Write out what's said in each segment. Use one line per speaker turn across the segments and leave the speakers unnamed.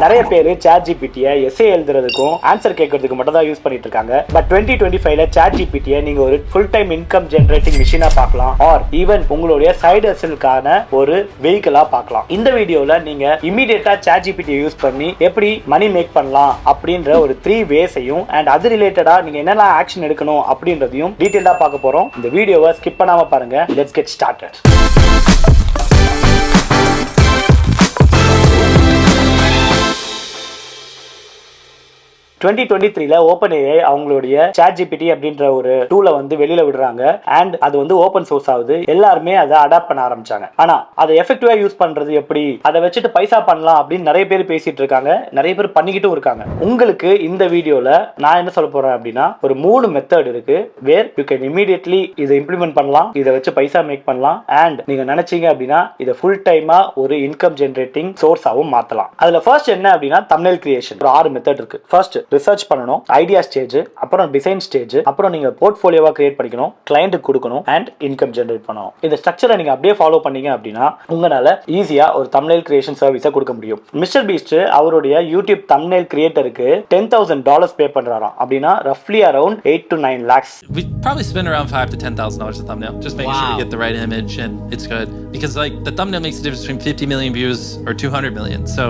நிறைய பேர் chat ஜிபிடியை S A எழுதுறதுக்கும் answer கேட்கறதுக்கு மட்டும் தான் யூஸ் பண்ணிட்டு இருக்காங்க. பட் 2025ல சாட் ஜிபிடியை நீங்க ஒரு ஃபுல் டைம் இன்கம் ஜெனரேட்டிங் மிஷினா பார்க்கலாம், ஆர் ஈவன் உங்களுடைய சைடு ஹஸ்டலுக்கான ஒரு வெஹிக்கிளா பார்க்கலாம். இந்த வீடியோல நீங்க இமிடியேட்டா சாட் ஜிபிடியை யூஸ் பண்ணி எப்படி மணி மேக் பண்ணலாம் அப்படின்ற ஒரு 3 வேஸையும் அண்ட் அது ரிலேட்டடா நீங்க என்னெல்லாம் ஆக்ஷன் எடுக்கணும் அப்படின்றதையும் டீடைலா பார்க்க போறோம். இந்த வீடியோவை ஸ்கிப் பண்ணாம பாருங்க. Let's get started. 2023ல OpenAI அவங்களுடைய ChatGPT அப்படின்ற ஒரு டூலை வந்து வெளியில விடுறாங்க. அண்ட் அது வந்து ஓபன் சோர்ஸ் ஆகுது. எல்லாருமே அதை அடாப்ட் பண்ண ஆரம்பிச்சாங்க. ஆனா அதை எஃபெக்டிவா யூஸ் பண்றது எப்படி, அதை வச்சுட்டு பைசா பண்ணலாம் அப்படின்னு நிறைய பேர் பேசிட்டு இருக்காங்க, நிறைய பேர் பண்ணிக்கிட்டும் இருக்காங்க. உங்களுக்கு இந்த வீடியோல நான் என்ன சொல்ல போறேன் அப்படின்னா, ஒரு 3 மெத்தட் இருக்கு வேர் யூ கேன் இமீடியட்லி இதை இம்ப்ளிமெண்ட் பண்ணலாம், இதை வச்சு பைசா மேக் பண்ணலாம், அண்ட் நீங்க நினைச்சீங்க அப்படின்னா இதை ஃபுல் டைமா ஒரு இன்கம் ஜெனரேட்டிங் சோர்ஸாவும் மாத்தலாம். அதுல ஃபர்ஸ்ட் என்ன அப்படின்னா தம்ப்நெயில் கிரியேஷன். ஒரு 6 மெத்தட் இருக்கு. ஃபர்ஸ்ட் ரிசர்ச் பண்ணணும், ஐடியா ஸ்டேஜ், அப்புறம் டிசைன் ஸ்டேஜ், அப்புறம் நீங்க போர்ட்ஃபோலியோவா கிரியேட் பண்ணிக்கணும், கிளையண்ட்டுக்கு கொடுக்கணும், அண்ட் இன்கம் ஜெனரேட் பண்ணணும். இந்த ஸ்ட்ரக்சரை நீங்க அப்படியே ஃபாலோ பண்ணீங்க அப்படின்னா உங்களால ஈஸியா ஒரு தம்ப்நெயில் கிரியேஷன் சர்வீஸை கொடுக்க முடியும். மிஸ்டர் பீஸ்ட் அவருடைய யூடியூப் தம்ப்நெயில் கிரியேட்டருக்கு $10,000 பே பண்றாராம். அப்படின்னா roughly around 8 to 9 lakhs.
We probably spend around $5,000 to $10,000 a thumbnail, just making sure we get the right image and it's good. Because like the thumbnail makes a difference between 50 million views or 200 million. So,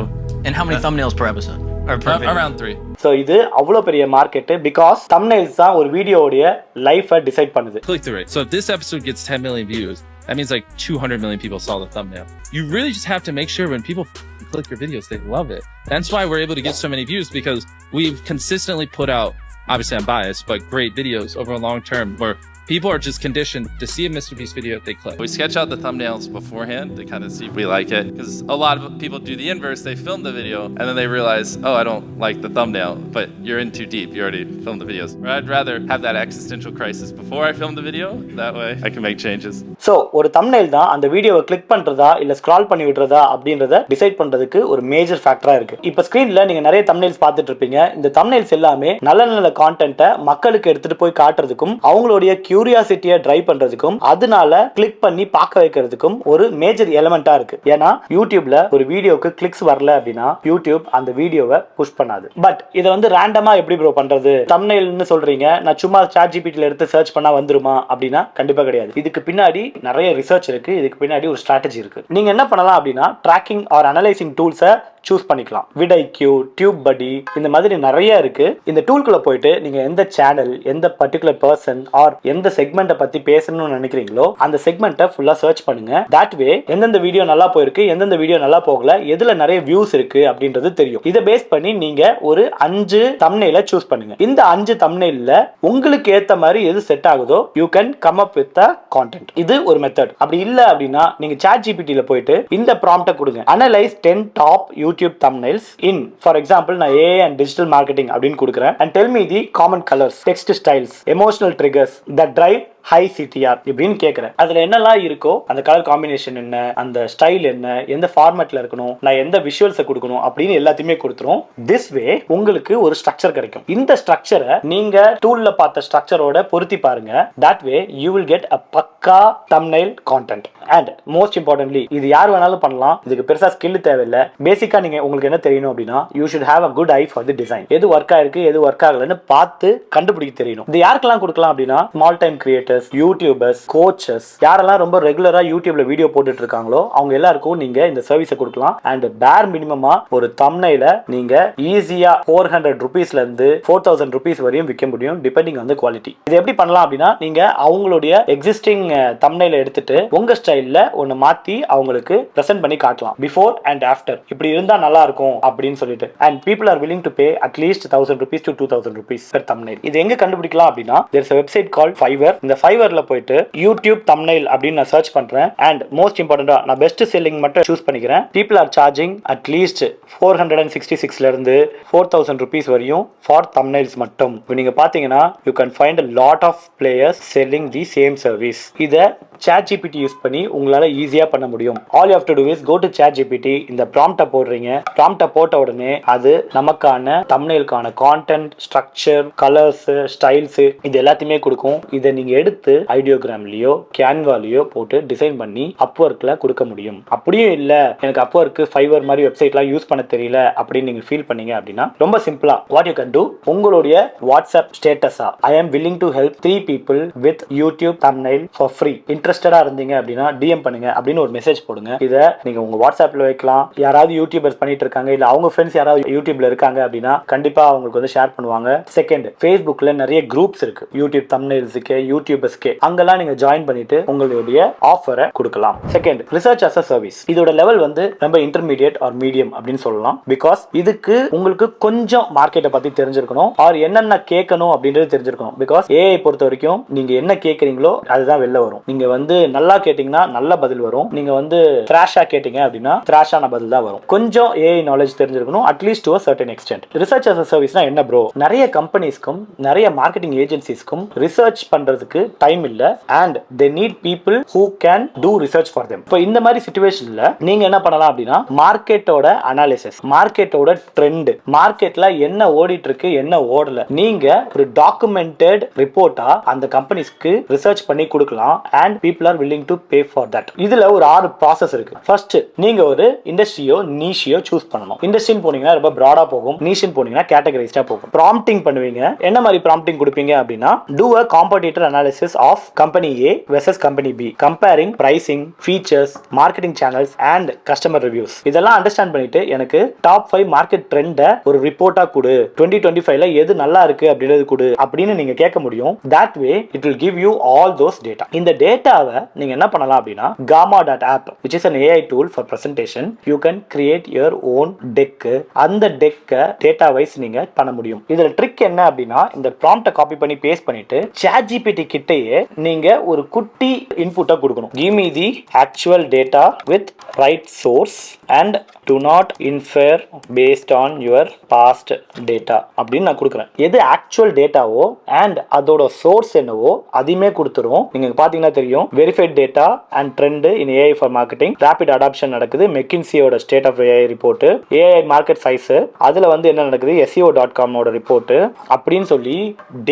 and how many thumbnails per episode?
Around 3.
So இது அவ்வளவு பெரிய market, because thumbnails தான் ஒரு வீடியோவுடைய லைஃபை decide பண்ணுது.
Click through rate. So if this episode gets 10 million views, that means like 200 million people saw the thumbnail. You really just have to make sure when people click your videos, they love it. That's why we're able to get so many views, because we've consistently put out, obviously I'm biased, but great videos over a long term where people are just conditioned to see a Mr. Beast video if they click. We sketch out the thumbnails beforehand to kind of see if we like it, because a lot of people do the inverse. They film the video and then they realize, oh, I don't like the thumbnail, but you're in too deep. You already filmed the videos. Or I'd rather have that existential crisis before I film the video. That way I can make changes.
So ஒரு thumbnail தான் அந்த வீடியோவை click பண்றதா இல்ல scroll பண்ணி விடுறதா அப்படின்றத decide பண்றதுக்கு ஒரு மேஜர் ஃபேக்டரா இருக்கு. இப்போ ஸ்கிரீன்ல நீங்க நிறைய thumbnails பார்த்துட்டு இருப்பீங்க. இந்த thumbnails எல்லாமே நல்ல நல்ல கான்டென்ட்டை மக்களுக்கு எடுத்துட்டு போய் காட்டுறதுக்கும் அவங்களுடைய கியூரியாசிட்டியை டிரைவ் பண்றதுக்கும் அதனால கிளிக் பண்ணி பார்க்க வைக்கிறதுக்கும் ஒரு மேஜர் எலிமெண்டா இருக்கு. ஏன்னா யூடியூப்ல ஒரு வீடியோக்கு கிளிக்ஸ் வரல அப்படின்னா யூடியூப் அந்த வீடியோவை புஷ் பண்ணாது. பட் இதை வந்து ரேண்டமா எப்படி ப்ரோ பண்றது, தம்ப்நெயில்னு சொல்றீங்க, நான் சும்மா சாட் ஜிபிடில எடுத்து சர்ச் பண்ணா வந்துருமா அப்படின்னா கண்டிப்பா கிடையாது. இதுக்கு பின்னாடி நிறைய ரிசர்ச் இருக்கு, இதுக்கு பின்னாடி ஒரு ஸ்ட்ராட்டஜி இருக்கு. நீங்க என்ன பண்ணலாம் அப்படின்னா ட்ராக்கிங் ஆர் அனலைசிங் டூல்ஸை சூஸ் பண்ணிக்கலாம். விடைக்யூ, டியூப் படி, இந்த மாதிரி நிறைய இருக்கு. இந்த டூல்குள்ள போயிட்டு நீங்க எந்த சேனல், எந்த பர்டிகுலர் பர்சன் ஆர் எந்த செக்மெண்ட்டை பத்தி பேசணும்னு நினைக்கிறீங்களோ அந்த செக்மெண்ட்டை ஃபுல்லா சர்ச் பண்ணுங்க. தட் வே எந்தெந்த வீடியோ நல்லா போயிருக்கு, எந்தெந்த வீடியோ நல்லா போகல, எதுல நிறைய வியூஸ் இருக்கு அப்படின்றது தெரியும். இதை பேஸ் பண்ணி நீங்க ஒரு 5 தம்ப்நெயிலை சூஸ் பண்ணுங்க. இந்த 5 தம்ப்நெயில்ல உங்களுக்கு ஏத்த மாதிரி எது செட் ஆகுதோ you can come up with the content. இது ஒரு மெத்தட். அப்படி இல்ல அப்படின்னா நீங்க சாட் ஜிபிடில போயிட்டு இந்த ப்ராம்ப்டை கொடுங்க, analyse 10 top YouTube thumbnails in, for example நான் AI and digital marketing அப்படின்னு கொடுக்கிறேன், and tell me the common colors, text styles, emotional triggers that drive high CTR இப்படின்னு கேட்கிறேன். அதுல என்னெல்லாம் இருக்கோ அந்த கலர் காம்பினேஷன் என்ன, அந்த ஸ்டைல் என்ன, எந்த ஃபார்மேட்ல இருக்கணும், நான் எந்த விஷுவல்ஸை கொடுக்கணும் அப்படின்னு எல்லாத்தையுமே கொடுத்துரும். திஸ் வே உங்களுக்கு ஒரு ஸ்ட்ரக்சர் கிடைக்கும். இந்த ஸ்ட்ரக்சரை நீங்க டூல்ல பார்த்த ஸ்ட்ரக்சரோட பொருத்தி பாருங்க. that way you will get a பக்கா thumbnail content. and most importantly இது யார் வேணாலும் பண்ணலாம், இதுக்கு பெருசா ஸ்கில் தேவையில்லை. பேசிக்கா நீங்க உங்களுக்கு என்ன தெரியணும் அப்படின்னா you should have a good eye for the design. எது ஒர்க் ஆயிருக்கு எது ஒர்க் ஆகலன்னு பார்த்து கண்டுபிடிக்க தெரியணும். இது யாருக்கெல்லாம் கொடுக்கலாம் அப்படின்னா small time creators, YouTubers, coaches, யாரெல்லாம் ரொம்ப ரெகுலரா யூடியூப்ல வீடியோ போட்டுட்டு இருக்காங்களோ அவங்க எல்லாருக்கும் நீங்க இந்த சர்வீஸை கொடுக்கலாம். அண்ட் பேர் மினிமமா ஒரு தம்ப்நெயில நீங்க ஈஸியா 400 ரூபீஸ்ல இருந்து 4000 ரூபீஸ் வரையும் விற்க முடியும், டிபெண்டிங் ஆன் தி குவாலிட்டி. இது எப்படி பண்ணலாம் அப்படின்னா நீங்க அவங்களுடைய எக்ஸிஸ்டிங் தம்ப்நெயில எடுத்துட்டு உங்க ஸ்டைல்ல ஒன்னு மாத்தி அவங்களுக்கு பிரசன்ட் பண்ணி காட்டலாம். பிஃபோர் அண்ட் ஆஃப்டர் இப்படி இருந்தா நல்லா இருக்கும் அப்படின்னு சொல்லிட்டு. And people are willing to pay at least 1000 rupees to 2000 rupees per thumbnail. இது எங்க கண்டுபிடிக்கலாம் அப்படின்னா there is a website called Fiverr. இந்த ஃபைவர்ல போயிட்டு யூடியூப் தம்ப்நெயில் அப்படின்னு நான் சர்ச் பண்றேன். அண்ட் மோஸ்ட் இம்பார்ட்டண்டா நான் பெஸ்ட் செல்லிங் மட்டும் சூஸ் பண்ணிக்கிறேன். பீப்புள் ஆர் சார்ஜிங் அட்லீஸ்ட் 466ல இருந்து 4000 ரூபீஸ் வரையும் ஃபார் தம்ப்நெயில்ஸ் மட்டும். நீங்க பாத்தீங்கன்னா you can find a lot of players selling the same service. இத ChatGPT யூஸ் பண்ணி உங்களால ஈஸியா பண்ண முடியும். All you have to do is go to ChatGPT, இந்த ப்ராம்ப்ட போடுறீங்க. ப்ராம்ப்ட போட்ட உடனே அது நமக்கான தம்ப்நெயிலுக்கான கான்டென்ட், ஸ்ட்ரக்சர், கலர்ஸ், ஸ்டைல்ஸ் இது எல்லாத்தையுமே கொடுக்கும். இதை நீங்க எடுத்து ஐடியோகிராம்லயோ கேன்வாலயோ போட்டு டிசைன் பண்ணி அப்வொர்க்ல கொடுக்க முடியும். அப்படியும் இல்ல எனக்கு அப்வொர்க், ஃபைவர் மாதிரி வெப்சைட்லாம் யூஸ் பண்ண தெரியல அப்படின்னு நீங்க ஃபீல் பண்ணீங்க அப்படின்னா ரொம்ப சிம்பிளா வாட் யூ கேன் டு, உங்களுடைய வாட்ஸ்அப் ஸ்டேட்டஸா ஐ ஆம் willing to help 3 people with YouTube thumbnail for free, இன்ட்ரெஸ்டடா இருந்தீங்க அப்படின்னா DM பண்ணுங்க அப்படின்னு ஒரு மெசேஜ் போடுங்க. இதை நீங்க உங்க வாட்ஸ்அப்ல வைக்கலாம். யாராவது யூடியூபர்ஸ் பண்ணிட்டு இருக்காங்க, இல்ல அவங்க ஃப்ரெண்ட்ஸ் யாராவது யூடியூப்ல இருக்காங்க அப்படின்னா கண்டிப்பா அவங்களுக்கு வந்து ஷேர் பண்ணுவாங்க. செகண்ட், Facebookல நிறைய குரூப்ஸ் இருக்கு, யூடியூப் தம்ப்நெயில்ஸ்க்கு, யூடியூபர்ஸ்க்கு. அங்கெல்லாம் நீங்க ஜாயின் பண்ணிட்டு உங்களுடைய ஆஃபரை கொடுக்கலாம். Second, research as a service. இதோட லெவல் வந்து ரொம்ப இன்டர்மீடியேட் ஆர் மீடியம் அப்படின்னு சொல்லலாம். பிகாஸ் இதுக்கு உங்களுக்கு கொஞ்சம் மார்க்கெட்டை பத்தி தெரிஞ்சிருக்கணும், ஆர் என்னென்ன கேட்கணும் அப்படின்றது தெரிஞ்சிருக்கணும். பிகாஸ் ஏஐ பொறுத்த வரைக்கும் நீங்க என்ன கேட்கறீங்களோ அதுதான் வெளில வரும். நீங்க வந்து நல்லா கேட்டீங்கன்னா நல்ல பதில் வரும், நீங்க வந்து த்ராஷா கேட்டீங்க அப்படின்னா த்ராஷான பதில் தான் வரும். கொஞ்சம் ஏஐ நாலேஜ் தெரிஞ்சிருக்கணும், at least to a certain extent. Research as a சர்வீஸ்னா என்ன ப்ரோ? நிறைய கம்பெனிஸ்க்கும் நிறைய மார்க்கெட்டிங் ஏஜென்சிஸ்க்கும் ரிசர்ச் பண்றதுக்கு டைம் இல்ல, and they need people who can do research for them. இப்போ இந்த மாதிரி சிச்சுவேஷன்ல நீங்க என்ன பண்ணலாம் அப்படின்னா மார்க்கெட்டோட அனாலிசிஸ், மார்க்கெட்டோட ட்ரெண்ட், மார்க்கெட்ல என்ன ஓடிட்டு இருக்கு என்ன ஓடல, நீங்க ஒரு டாக்குமெண்டட் ரிப்போர்ட்டா அந்த கம்பெனிஸ்க்கு ரிசர்ச் பண்ணி கொடுக்கலாம். And people are willing to pay for that. இதுல ஒரு 6 ப்ராசஸ் இருக்கு. ஃபர்ஸ்ட், நீங்க ஒரு இண்டஸ்ட்ரியோ நீஷியோ சூஸ் பண்ணணும். இண்டஸ்ட்ரின்னு போனீங்கன்னா ரொம்ப பிராடா போகும், நீஷின்னு போனீங்கன்னா கேட்டகரைஸ்டா போகும். ப்ராம்ப்டிங் பண்ணுவீங்க. என்ன மாதிரி ப்ராம்ப்டிங் கொடுப்பீங்க அப்படின்னா do a competitor analysis of company A versus company B, comparing pricing, features, marketing channels and customer reviews. இதெல்லாம் அண்டர்ஸ்டாண்ட் பண்ணிட்டு எனக்கு டாப் 5 மார்க்கெட் ட்ரெண்ட ஒரு ரிப்போர்ட்டா கொடு, 2025ல எது நல்லா இருக்கு அப்படின்றது கொடு அப்படின்னு நீங்க கேட்க முடியும். that way it will give you all those data. இந்த டேட்டாவை நீங்க என்ன பண்ணலாம் அப்படின்னா gamma.app, which is an AI tool for presentation, you can create your own deck. அந்த டெக்க டேட்டா வைஸ் நீங்க பண்ண முடியும். இதுல ட்ரிக் என்ன அப்படின்னா இந்த ப்ராம்ப்ட காப்பி பண்ணி பேஸ்ட் பண்ணிட்டு ChatGPT கிட்டயே நீங்க ஒரு குட்டி இன்புட்டை கொடுக்கணும். give me the actual data with right source and do not infer based on your past data அப்படின்னு நான் கொடுக்குறேன். எது ஆக்சுவல் டேட்டாவோ அண்ட் அதோட சோர்ஸ் என்னவோ அதையுமே கொடுத்துரும். நீங்க பாத்தீங்கன்னா தெரியும், verified data and trend in AI for marketing, rapid adoption நடக்குது, மெக்கின்சியோட state of AI report, AI market size, அதுல வந்து என்ன நடக்குது, SEO.com ஓட ரிப்போர்ட் அப்படின்னு சொல்லி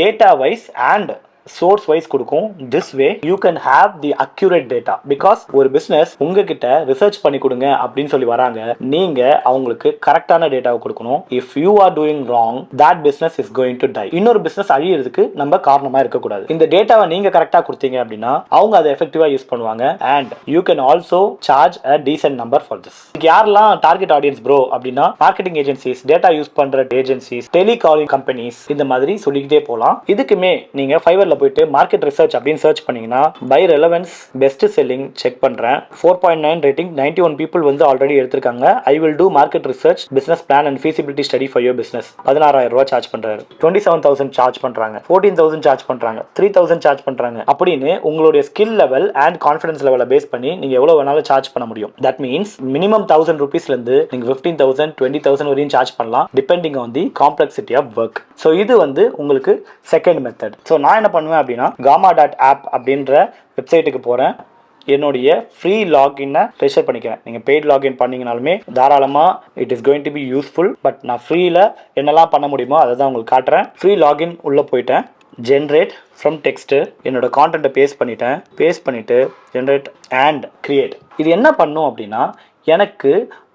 data wise and source wise கொடுக்கும். this way you can have the accurate data, because ஒரு business உங்ககிட்ட ரிசர்ச் பண்ணி கொடுங்க அப்படின்னு சொல்லி வராங்க, நீங்க அவங்களுக்கு கரெக்டான டேட்டாவை கொடுக்கணும். if you are doing wrong, that business is going to die. இன்னொரு business அழியிறதுக்கு நம்ம காரணமா இருக்கக்கூடாது. இந்த டேட்டாவை நீங்க கரெக்டா கொடுத்தீங்க அப்படின்னா அவங்க அதை எஃபெக்டிவா யூஸ் பண்ணுவாங்க. and you can also charge a decent number for this. யாரெல்லாம் டார்கெட் ஆடியன்ஸ் ப்ரோ அப்படின்னா மார்க்கெட்டிங் ஏஜென்சிஸ், டேட்டா யூஸ் பண்ற ஏஜென்சிஸ், டெலிகாலிங் கம்பெனிஸ், இந்த மாதிரி சொல்லிக்கிட்டே போகலாம். இதுக்குமே நீங்க ஃபைவர்ல போயிட்டு மார்க்கெட் ரிசர்ச் அப்படின்னு சர்ச் பண்ணீங்கன்னா by relevance best selling check பண்றேன், 4.9 ரேட்டிங், 91 people வந்து ஆல்ரெடி எடுத்திருக்காங்க. I will do market research, business plan and feasibility study for your business. 16,000 ரூபாய் சார்ஜ் பண்றாரு, 27,000 சார்ஜ் பண்றாங்க, 14,000 சார்ஜ் பண்றாங்க, 3,000 சார்ஜ் பண்றாங்க அப்படின்னு உங்களுடைய ஸ்கில் லெவல் அண்ட் கான்ஃபிடன்ஸ் லெவலை பேஸ் பண்ணி நீங்க எவ்வளவு வேணாலும் சார்ஜ் பண்ண முடியும். தட் மீன்ஸ் மினிமம் 1,000 rupeesல இருந்து நீங்க 15,000 20,000 வரையும் சார்ஜ் பண்ணலாம், depending on the complexity of work. So இது வந்து உங்களுக்கு செகண்ட் மெத்தட். ஸோ நான் என்ன பண்ணுவேன் அப்படின்னா gamma.app அப்படின்ற வெப்சைட்டுக்கு போகிறேன், என்னுடைய ஃப்ரீ லாகின்னை ரெஜிஸ்டர் பண்ணிக்கிறேன். நீங்கள் பெய்ட் லாகின் பண்ணிங்கனாலுமே தாராளமாக it is going to be useful. But நான் ஃப்ரீயில் என்னெல்லாம் பண்ண முடியுமோ அதை தான் உங்களுக்கு காட்டுறேன். ஃப்ரீ லாகின் உள்ளே போயிட்டேன், ஜென்ரேட் ஃப்ரம் டெக்ஸ்ட்டு, என்னோட கான்டென்ட்டை பேஸ்ட் பண்ணிவிட்டு ஜென்ரேட் அண்ட் கிரியேட். இது என்ன பண்ணும் அப்படின்னா எனக்கு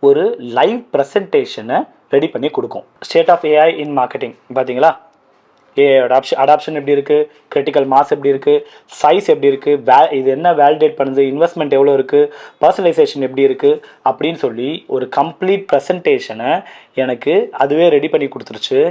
ஒரு லைவ் ப்ரெசன்டேஷனை ரெடி பண்ணி கொடுக்கும். State of AI in marketing பார்த்தீங்களா, ஏஐ அடாப்ஷன் எப்படி இருக்குது, கிரிட்டிக்கல் மாஸ் எப்படி இருக்குது, சைஸ் எப்படி இருக்குது, இது என்ன வேலிடேட் பண்ணுது, இன்வெஸ்ட்மெண்ட் எவ்வளோ இருக்குது, பர்சனலைசேஷன் எப்படி இருக்குது அப்படின்னு சொல்லி ஒரு கம்ப்ளீட் ப்ரெசன்டேஷனை எனக்கு அதுவே ரெடி பண்ணி கொடுத்துருச்சு.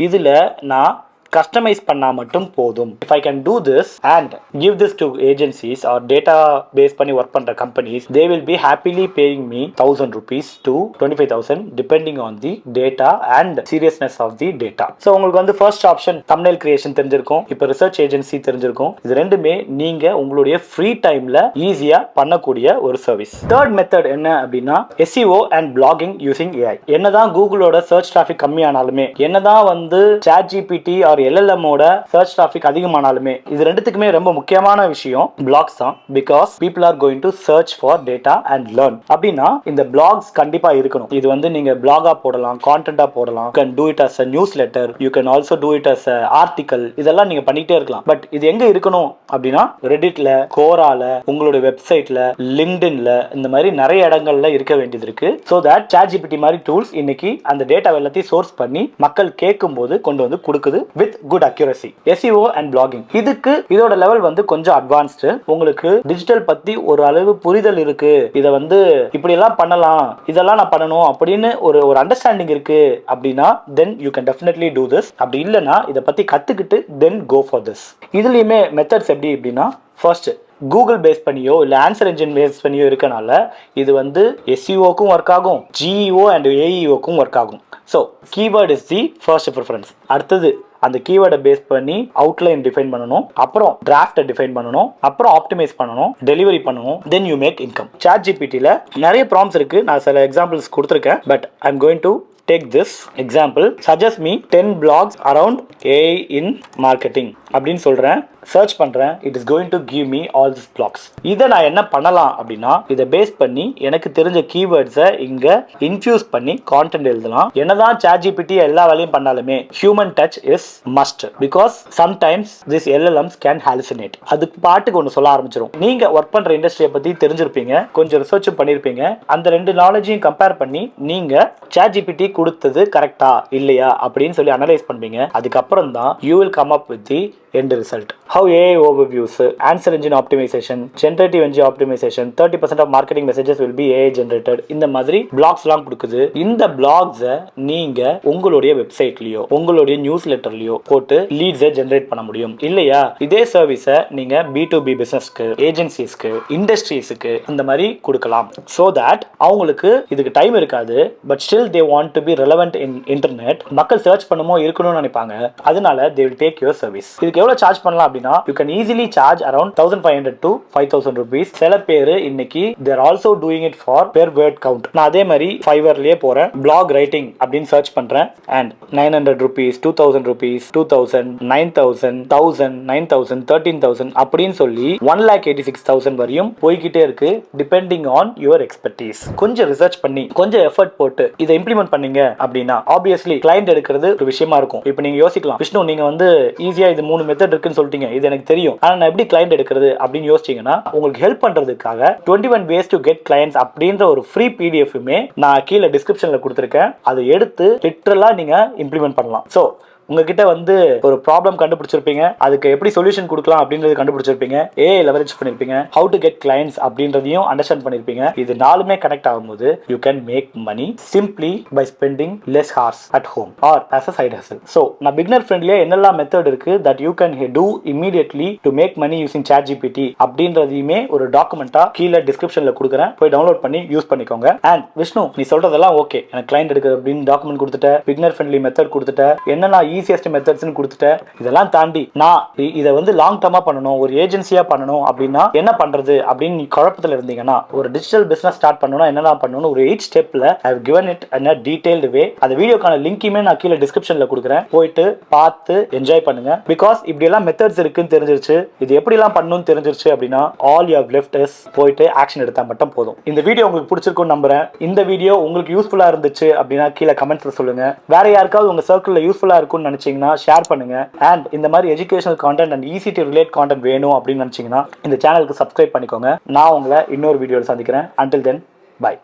இதில் நான் கஸ்டமைஸ் பண்ணா மட்டும் போதும். if I can do this and give this to agencies or data base பண்ணி ஒர்க் பண்ற companies, they will be happily paying me 1,000 rupees to 25,000 depending on the data and seriousness of the data. So உங்களுக்கு வந்து first option thumbnail creation தெரிஞ்சிருக்கும், இப்போ research agency தெரிஞ்சிருக்கும். இது ரெண்டுமே நீங்க உங்களுடைய ஃப்ரீ டைம்ல ஈஸியா பண்ணக்கூடிய ஒரு சர்வீஸ். தேர்ட் மெத்தட் என்ன அப்படின்னா SEO and blogging using AI. என்னதான் கூகுளோட சர்ச் டிராஃபிக் கம்மியானாலுமே, என்னதான் வந்து ChatGPT or ஆர் எல்எல்எம்மோட சர்ச் டிராஃபிக் அதிகமானாலுமே இது ரெண்டுத்துக்குமே ரொம்ப முக்கியமான விஷயம் பிளாக்ஸ் தான். Because people are going to search for data and learn. அப்படின்னா இந்த பிளாக்ஸ் கண்டிப்பா இருக்கணும். இது வந்து நீங்க பிளாகா போடலாம், கான்டென்ட்டா போடலாம். You can do it as a newsletter, you can also do it as article. இதெல்லாம் நீங்க பண்ணிட்டே இருக்கலாம். பட் இது எங்க இருக்கணும் அப்படின்னா ரெடிட்ல, கோரால, உங்களுடைய வெப்சைட்ல, லிங்க்டின்ல, இந்த மாதிரி நிறைய இடங்கள்ல இருக்க வேண்டியது இருக்கு. சோ தட் ChatGPT மாதிரி டூல்ஸ் இன்னைக்கு அந்த டேட்டா எல்லாத்தையும் சோர்ஸ் பண்ணி மக்கள் கேட்கும் போது கொண்டு வந்து கொடுக்குது with good accuracy. SEO and blogging இதுக்கு இதோட லெவல் வந்து கொஞ்சம் அட்வான்ஸ்டு. உங்களுக்கு டிஜிட்டல் பத்தி ஒரு அளவு புரிதல் இருக்கு, இதை வந்து இப்படி எல்லாம் பண்ணலாம், இதெல்லாம் நான் பண்ணணும் அப்படின்னு ஒரு அண்டர்ஸ்டாண்டிங் இருக்கு அப்படின்னா then you can definitely do this. அப்படி இல்லைன்னா இதை பத்தி கத்துக்கிட்டு தென் கோ ஃபார் திஸ். இதுலயுமே மெத்தட்ஸ் எப்படி அப்படின்னா ஃபர்ஸ்ட் கூகுள் பேஸ் பண்ணியோ இல்லை ஆன்சர் என்ஜின் பேஸ் பண்ணியோ இருக்கனால இது வந்து SEOக்கும் ஒர்க் ஆகும், GEO அண்ட் AEOக்கும் ஒர்க் ஆகும். So keyword is the first preference. அடுத்தது அந்த கீவேர்டை பேஸ் பண்ணி அவுட்லைன் டிஃபைன் பண்ணணும், அப்புறம் டிராஃப்டை டிஃபைன் பண்ணணும், அப்புறம் ஆப்டிமைஸ் பண்ணணும், டெலிவரி பண்ணணும், தென் யூ மேக் இன்கம். ChatGPTல நிறைய ப்ராம்ப்ட்ஸ் இருக்கு. நான் சில எக்ஸாம்பிள்ஸ் கொடுத்துருக்கேன். But I am going to take this example. Suggest me 10 blogs around AI in marketing அப்படின்னு சொல்றேன், சர்ச் பண்றேன். It is going to give me all this blogs. இதை நான் என்ன பண்ணலாம் அப்படின்னா இதை பேஸ் பண்ணி எனக்கு தெரிஞ்ச கீவேர்ட்ஸை இங்க இன்ஃபியூஸ் பண்ணி கான்டென்ட் எழுதலாம். என்னதான் ChatGPT எல்லா வேலையும் பண்ணாலுமே human touch is must. Because sometimes this LLMs can hallucinate. அதுக்கு பாட்டுக்கு ஒன்று சொல்ல ஆரம்பிச்சிடும். நீங்க ஒர்க் பண்ற இண்டஸ்ட்ரியை பத்தி தெரிஞ்சிருப்பீங்க, கொஞ்சம் ரிசர்ச்சும் பண்ணிருப்பீங்க. அந்த ரெண்டு நாலேஜையும் கம்பேர் பண்ணி நீங்க ChatGPT கொடுத்தது கரெக்டா இல்லையா அப்படின்னு சொல்லி அனலைஸ் பண்ணுவீங்க. அதுக்கப்புறம் தான் you will come up with the end result. How AI overviews, answer engine optimization, generative engine optimization, 30% of marketing messages will be AI generated. இந்த மாதிரி blogs எல்லாம் கொடுக்குது. இந்த blogs நீங்க உங்களுடைய வெப்சைட்லயோ உங்களுடைய நியூஸ் லெட்டர்லயோ போட்டு லீட்ஸை ஜெனரேட் பண்ண முடியும். இல்லையா இதே சர்வீஸை நீங்க B2B பிசினஸ்க்கு, ஏஜென்சிஸ்க்கு, இண்டஸ்ட்ரீஸ்க்கு இந்த மாதிரி கொடுக்கலாம். so that அவங்களுக்கு இதுக்கு டைம் இருக்காது. But still they want to be relevant in internet. மக்கள் சர்ச் பண்ணுமோ இருக்கணும்னு நினைப்பாங்க. அதனால they will take your service. இதுக்கு எவ்வளவு சார்ஜ் பண்ணலாம் அப்படின்னா you can easily charge around 1500 to 5000 rupees. சில பேர் இன்னைக்கு they are also doing it for per word count. நான் அதே மாதிரி ஃபைவர்லயே போறேன், blog writing அப்படின்னு சர்ச் பண்றேன் and 900 rupees, 2000 rupees, 2000, 9000, 1000, 9000, 13000 அப்படின்னு சொல்லி 1,86,000 வரையும் போய்கிட்டே இருக்கு டிபெண்டிங் ஆன் யுவர் எக்ஸ்பர்டீஸ். கொஞ்சம் ரிசர்ச் பண்ணி கொஞ்சம் எஃபர்ட் போட்டு இதை இம்ப்ளிமெண்ட் பண்ணீங்க அப்படின்னா ஆப்வியஸ்லி கிளைண்ட் எடுக்கிறது ஒரு விஷயமா இருக்கும். இப்போ நீங்க யோசிக்கலாம், விஷ்ணு நீங்க வந்து ஈஸியா இது 3 மெத்தட் இருக்குன்னு சொல்லிட்டீங்க, இது எனக்கு தெரியும், ஆனா நான் எப்படி கிளைண்ட் எடுக்கிறது அப்படின்னு யோசிச்சீங்கன்னா உங்களுக்கு ஹெல்ப் பண்றதுக்காக 21 ways to get clients அப்படின்ற ஒரு ஃப்ரீ பிடிஎஃப்மே நான் கீழே டிஸ்கிரிப்ஷன்ல கொடுத்துருக்கேன். அதை எடுத்து லிட்டரலா நீங்க இம்ப்ளிமெண்ட் பண்ணலாம். சோ உங்ககிட்ட வந்து ஒரு ப்ராப்ளம் கண்டுபிடிச்சிருப்பீங்க, அதுக்கு எப்படி சொல்யூஷன் கொடுக்கலாம் அப்படின்றது கண்டுபிடிச்சிருப்பீங்க, AI லெவரேஜ் பண்ணிருப்பீங்க, ஹவு டு கெட் கிளைண்ட்ஸ் அப்படின்றதையும் அண்டர்ஸ்டாண்ட் பண்ணிருப்பீங்க. இது நாலுமே கனெக்ட் ஆகும்போது you can make money simply by spending less hours at home or as a side hustle. So நான் பிகினர் ஃப்ரெண்ட்லியா என்னெல்லாம் மெத்தட் இருக்கு that you can do immediately to make money using ChatGPT அப்படின்றதையுமே ஒரு டாக்குமெண்டா கீழே டிஸ்கிரிப்ஷன்ல கொடுக்குறேன், போய் டவுன்லோட் பண்ணி யூஸ் பண்ணிக்கோங்க. அண்ட் விஷ்ணு நீ சொல்றதெல்லாம் ஓகே, எனக்கு கிளைண்ட் எடுக்குது அப்படின்னு டாக்குமெண்ட் கொடுத்துட்ட, பிகினர் ஃப்ரெண்ட்லி மெத்தட் கொடுத்துட்ட, என்னென்ன ஈஸியஸ்ட் மெத்தட்ஸ்னு கொடுத்துட்ட, இதெல்லாம் தாண்டி நான் இதை வந்து லாங் டர்மா பண்ணணும், ஒரு ஏஜென்சியா பண்ணணும் அப்படின்னா என்ன பண்றது அப்படின்னு நீ குழப்பத்தில் இருந்தீங்கன்னா ஒரு டிஜிட்டல் பிசினஸ் ஸ்டார்ட் பண்ணணும்னா என்னெல்லாம் பண்ணணும் ஒரு 8 ஸ்டெப்ல I have given it in a detailed way. அந்த வீடியோக்கான லிங்க்குமே நான் கீழே டிஸ்கிரிப்ஷன்ல கொடுக்குறேன், போயிட்டு பார்த்து என்ஜாய் பண்ணுங்க. பிகாஸ் இப்படி எல்லாம் மெத்தட்ஸ் இருக்குன்னு தெரிஞ்சிருச்சு, இது எப்படி எல்லாம் பண்ணணும்னு தெரிஞ்சிருச்சு அப்படின்னா all you have left is போயிட்டு ஆக்ஷன் எடுத்தா மட்டும் போதும். இந்த வீடியோ உங்களுக்கு பிடிச்சிருக்கும்னு நம்புறேன். இந்த வீடியோ உங்களுக்கு யூஸ்ஃபுல்லா இருந்துச்சு அப்படின்னா கீழே கமெண்ட்ஸ்ல சொல்லுங்க. வேற யாருக்காவது உங்க சர்க்கிள்ல யூஸ்ஃபுல்லா இருக்கும்னு நினைச்சீங்கன்னா ஷேர் பண்ணுங்க. அண்ட் இந்த மாதிரி educational content and easy to relate content வேணும் அப்படின்னு நினைச்சீங்கன்னா இந்த சேனலுக்கு சப்ஸ்கிரைப் பண்ணிக்கோங்க. நான் உங்களை இன்னொரு வீடியோவில் சந்திக்கிறேன். until then bye.